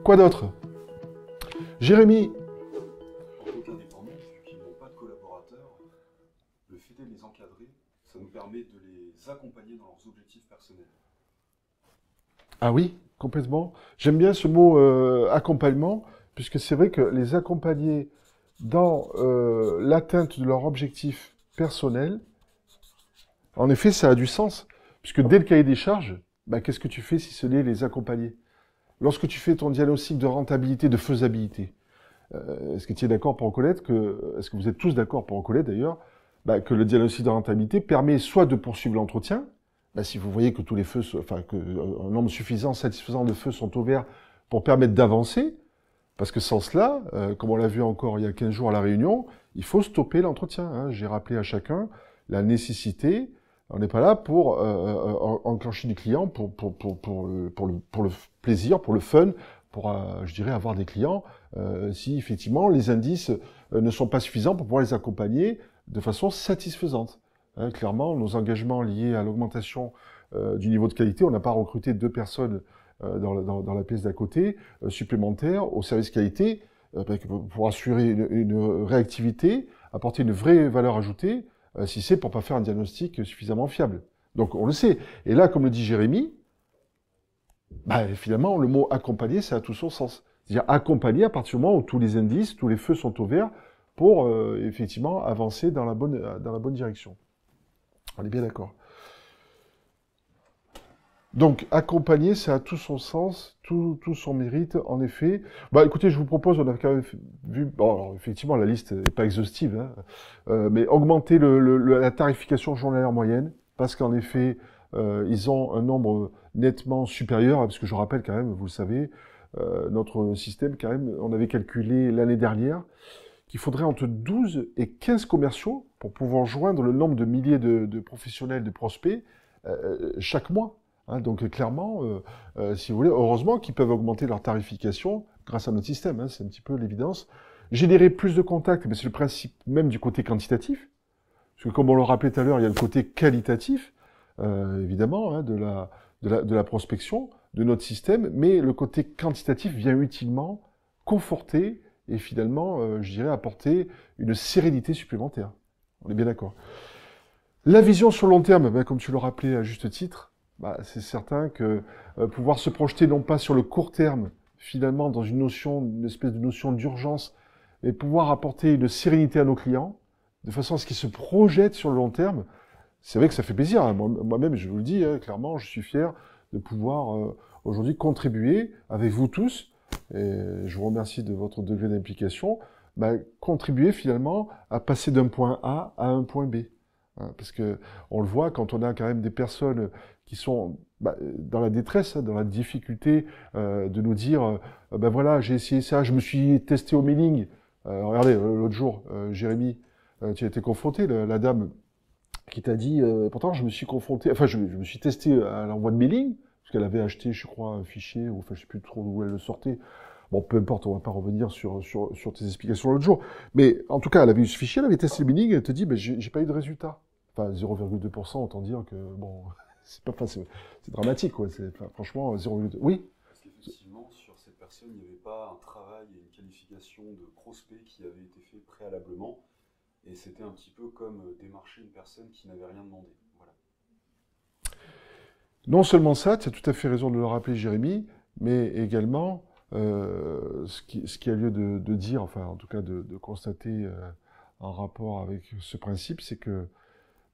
Quoi d'autre? Jérémy, En tant qu'indépendant, vu qu'ils n'ont pas de collaborateurs, le fait de les encadrer, ça nous permet de les accompagner dans leurs objectifs personnels. ah oui, complètement. J'aime bien ce mot accompagnement, puisque c'est vrai que les accompagner dans l'atteinte de leur objectif personnel, en effet, ça a du sens. Puisque dès le cahier des charges, bah, qu'est-ce que tu fais si ce n'est les accompagner? Lorsque tu fais ton diagnostic de rentabilité, de faisabilité, est-ce que tu es d'accord pour reconnaître que, est-ce que vous êtes tous d'accord pour reconnaître d'ailleurs, bah, que le diagnostic de rentabilité permet soit de poursuivre l'entretien, bah, si vous voyez que tous les feux, enfin que un nombre suffisant, satisfaisant de feux sont ouverts pour permettre d'avancer, parce que sans cela, comme on l'a vu encore il y a 15 jours à la réunion, il faut stopper l'entretien, hein. J'ai rappelé à chacun la nécessité. On n'est pas là pour enclencher du client pour le plaisir, pour le fun, pour, je dirais, avoir des clients, si effectivement les indices ne sont pas suffisants pour pouvoir les accompagner de façon satisfaisante. Hein, clairement, nos engagements liés à l'augmentation du niveau de qualité, on n'a pas recruté 2 personnes dans la pièce d'à côté supplémentaires au service qualité pour assurer une réactivité, apporter une vraie valeur ajoutée, si c'est pour pas faire un diagnostic suffisamment fiable. Donc on le sait. Et là, comme le dit Jérémy, bah, finalement, le mot accompagner, ça a tout son sens. C'est-à-dire accompagner à partir du moment où tous les indices, tous les feux sont au vert pour effectivement avancer dans la bonne direction. On est bien d'accord. Donc, accompagner, ça a tout son sens, tout son mérite, en effet. Bah, écoutez, je vous propose, on a quand même vu, bon, alors, effectivement, la liste n'est pas exhaustive, hein, mais augmenter la tarification journalière moyenne, parce qu'en effet, ils ont un nombre nettement supérieur, parce que je rappelle quand même, vous le savez, notre système, quand même, on avait calculé l'année dernière qu'il faudrait entre 12 et 15 commerciaux pour pouvoir joindre le nombre de milliers de professionnels, de prospects, chaque mois. Hein, donc clairement, si vous voulez, heureusement qu'ils peuvent augmenter leur tarification grâce à notre système, hein, c'est un petit peu l'évidence. Générer plus de contacts, mais c'est le principe même du côté quantitatif. Parce que comme on le rappelait tout à l'heure, il y a le côté qualitatif, évidemment, hein, de la prospection, de notre système, mais le côté quantitatif vient utilement conforter et finalement, je dirais, apporter une sérénité supplémentaire. On est bien d'accord. La vision sur le long terme, ben, comme tu le rappelais à juste titre, bah, c'est certain que pouvoir se projeter non pas sur le court terme, finalement dans une espèce de notion d'urgence, mais pouvoir apporter une sérénité à nos clients, de façon à ce qu'ils se projettent sur le long terme, c'est vrai que ça fait plaisir. Hein. Moi-même, je vous le dis, hein, clairement, je suis fier de pouvoir aujourd'hui contribuer avec vous tous, et je vous remercie de votre degré d'implication, bah, contribuer finalement à passer d'un point A à un point B. Hein, parce que on le voit quand on a quand même des personnes qui sont bah, dans la détresse, hein, dans la difficulté de nous dire ben voilà, j'ai essayé ça, je me suis testé au mailing. Regardez, l'autre jour, Jérémy, tu as été confronté, la dame qui t'a dit pourtant je me suis confronté, enfin je me suis testé à l'envoi de mailing, parce qu'elle avait acheté, je crois, un fichier, ou enfin je sais plus trop où elle le sortait. Bon, peu importe, on va pas revenir sur tes explications l'autre jour. Mais en tout cas, elle avait eu ce fichier, elle avait testé le mailing, elle te dit, ben, j'ai pas eu de résultat. Enfin, 0,2%, autant dire que, bon, c'est pas facile. C'est dramatique, quoi. Enfin, franchement, 0,2. Oui? Parce qu'effectivement, sur cette personne, il n'y avait pas un travail et une qualification de prospect qui avait été fait préalablement. Et c'était un petit peu comme démarcher une personne qui n'avait rien demandé. Voilà. Non seulement ça, tu as tout à fait raison de le rappeler, Jérémy, mais également, ce qui a lieu de dire, enfin, en tout cas, de constater en rapport avec ce principe, c'est que,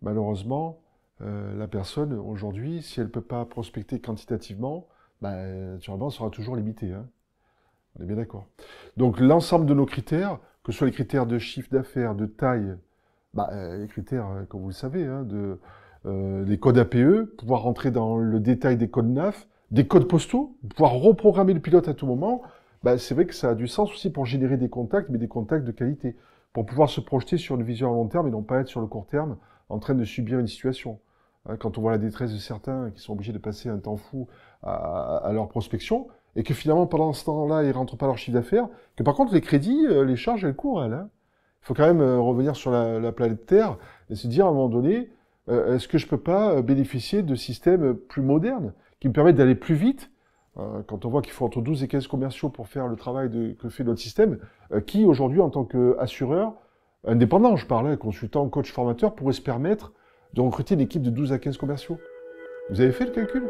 malheureusement, la personne, aujourd'hui, si elle ne peut pas prospecter quantitativement, bah, naturellement, elle sera toujours limitée. Hein. On est bien d'accord. Donc, l'ensemble de nos critères, que ce soit les critères de chiffre d'affaires, de taille, bah, les critères, comme vous le savez, hein, des codes APE, pouvoir rentrer dans le détail des codes NAF, des codes postaux, pouvoir reprogrammer le pilote à tout moment, bah, c'est vrai que ça a du sens aussi pour générer des contacts, mais des contacts de qualité, pour pouvoir se projeter sur une vision à long terme et non pas être sur le court terme en train de subir une situation. Hein, quand on voit la détresse de certains qui sont obligés de passer un temps fou à leur prospection, et que finalement, pendant ce temps-là, ils rentrent pas leur chiffre d'affaires, que par contre, les crédits, les charges, elles courent, elles. Hein. Il faut quand même revenir sur la planète Terre et se dire, à un moment donné, Est-ce que je peux pas bénéficier de systèmes plus modernes qui me permettent d'aller plus vite? Quand on voit qu'il faut entre 12 et 15 commerciaux pour faire le travail que fait notre système, qui aujourd'hui, en tant qu'assureur, indépendant, je parle, hein, consultant, coach, formateur, pourrait se permettre de recruter une équipe de 12 à 15 commerciaux? Vous avez fait le calcul?